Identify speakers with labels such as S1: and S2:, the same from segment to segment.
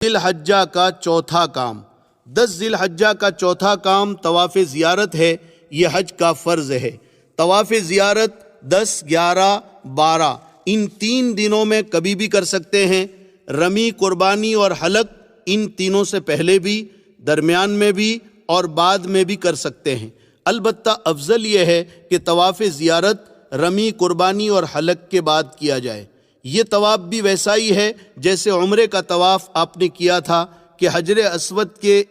S1: ذی الحجہ کا چوتھا کام 10 ذی الحجہ کا چوتھا کام طواف زیارت ہے۔ یہ حج کا فرض ہے۔ طواف زیارت 10، 11، 12 ان 3 دنوں میں کبھی بھی کر سکتے ہیں۔ رمی، قربانی اور حلق ان تینوں سے پہلے بھی، درمیان میں بھی اور بعد میں بھی کر سکتے ہیں۔ البتہ افضل یہ ہے کہ طواف زیارت رمی، قربانی اور حلق کے بعد کیا جائے۔ یہ طواف بھی ویسا ہی ہے جیسے عمرے کا طواف آپ نے کیا تھا کہ حجر اسود کے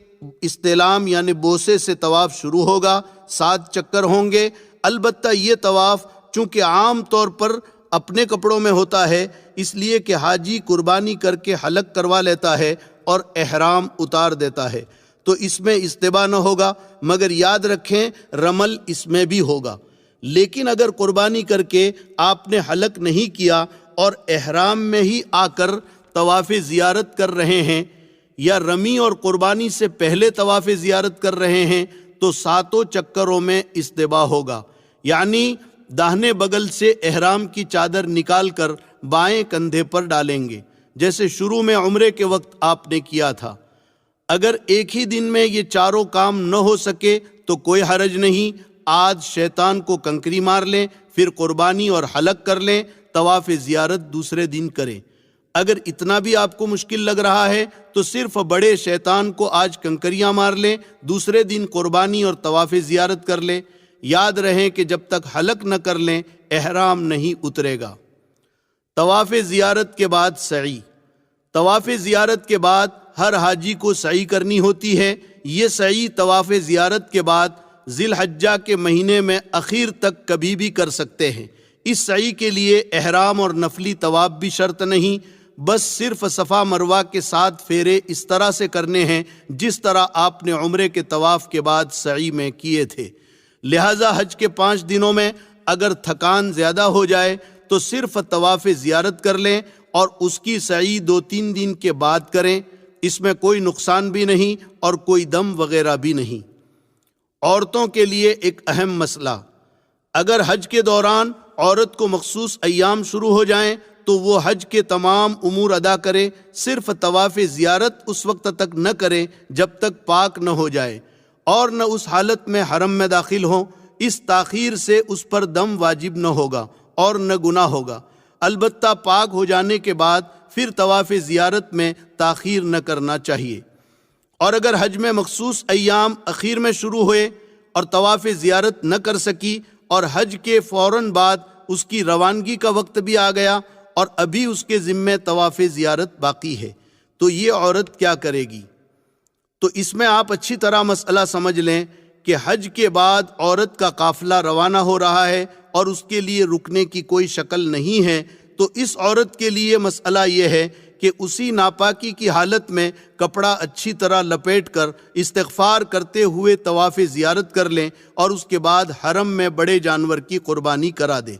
S1: استلام یعنی بوسے سے طواف شروع ہوگا، 7 چکر ہوں گے۔ البتہ یہ طواف چونکہ عام طور پر اپنے کپڑوں میں ہوتا ہے، اس لیے کہ حاجی قربانی کر کے حلق کروا لیتا ہے اور احرام اتار دیتا ہے، تو اس میں استباح نہ ہوگا، مگر یاد رکھیں رمل اس میں بھی ہوگا۔ لیکن اگر قربانی کر کے آپ نے حلق نہیں کیا اور احرام میں ہی آ کر طواف زیارت کر رہے ہیں یا رمی اور قربانی سے پہلے طواف زیارت کر رہے ہیں تو 7 چکروں میں استباح ہوگا، یعنی داہنے بغل سے احرام کی چادر نکال کر بائیں کندھے پر ڈالیں گے، جیسے شروع میں عمرے کے وقت آپ نے کیا تھا۔ اگر ایک ہی دن میں یہ چاروں کام نہ ہو سکے تو کوئی حرج نہیں، آج شیطان کو کنکری مار لیں، پھر قربانی اور حلق کر لیں، طواف زیارت دوسرے دن کریں۔ اگر اتنا بھی آپ کو مشکل لگ رہا ہے تو صرف بڑے شیطان کو آج کنکریاں مار لیں، دوسرے دن قربانی اور طواف زیارت کر لیں۔ یاد رہیں کہ جب تک حلق نہ کر لیں احرام نہیں اترے گا۔ طواف زیارت کے بعد سعی۔ طواف زیارت کے بعد ہر حاجی کو سعی کرنی ہوتی ہے۔ یہ سعی طواف زیارت کے بعد ذی الحجہ کے مہینے میں اخیر تک کبھی بھی کر سکتے ہیں۔ اس سعی کے لیے احرام اور نفلی طواف بھی شرط نہیں، بس صرف صفا مروہ کے 7 پھیرے اس طرح سے کرنے ہیں جس طرح آپ نے عمرے کے طواف کے بعد سعی میں کیے تھے۔ لہٰذا حج کے 5 دنوں میں اگر تھکان زیادہ ہو جائے تو صرف طواف زیارت کر لیں اور اس کی سعی 2-3 دن کے بعد کریں، اس میں کوئی نقصان بھی نہیں اور کوئی دم وغیرہ بھی نہیں۔ عورتوں کے لیے ایک اہم مسئلہ، اگر حج کے دوران عورت کو مخصوص ایام شروع ہو جائیں تو وہ حج کے تمام امور ادا کرے، صرف طواف زیارت اس وقت تک نہ کرے جب تک پاک نہ ہو جائے اور نہ اس حالت میں حرم میں داخل ہوں۔ اس تاخیر سے اس پر دم واجب نہ ہوگا اور نہ گناہ ہوگا، البتہ پاک ہو جانے کے بعد پھر طواف زیارت میں تاخیر نہ کرنا چاہیے۔ اور اگر حج میں مخصوص ایام اخیر میں شروع ہوئے اور طواف زیارت نہ کر سکی اور حج کے فوراً بعد اس کی روانگی کا وقت بھی آ گیا اور ابھی اس کے ذمے طواف زیارت باقی ہے تو یہ عورت کیا کرے گی؟ تو اس میں آپ اچھی طرح مسئلہ سمجھ لیں کہ حج کے بعد عورت کا قافلہ روانہ ہو رہا ہے اور اس کے لیے رکنے کی کوئی شکل نہیں ہے، تو اس عورت کے لیے مسئلہ یہ ہے کہ اسی ناپاکی کی حالت میں کپڑا اچھی طرح لپیٹ کر استغفار کرتے ہوئے طواف زیارت کر لیں اور اس کے بعد حرم میں بڑے جانور کی قربانی کرا دیں۔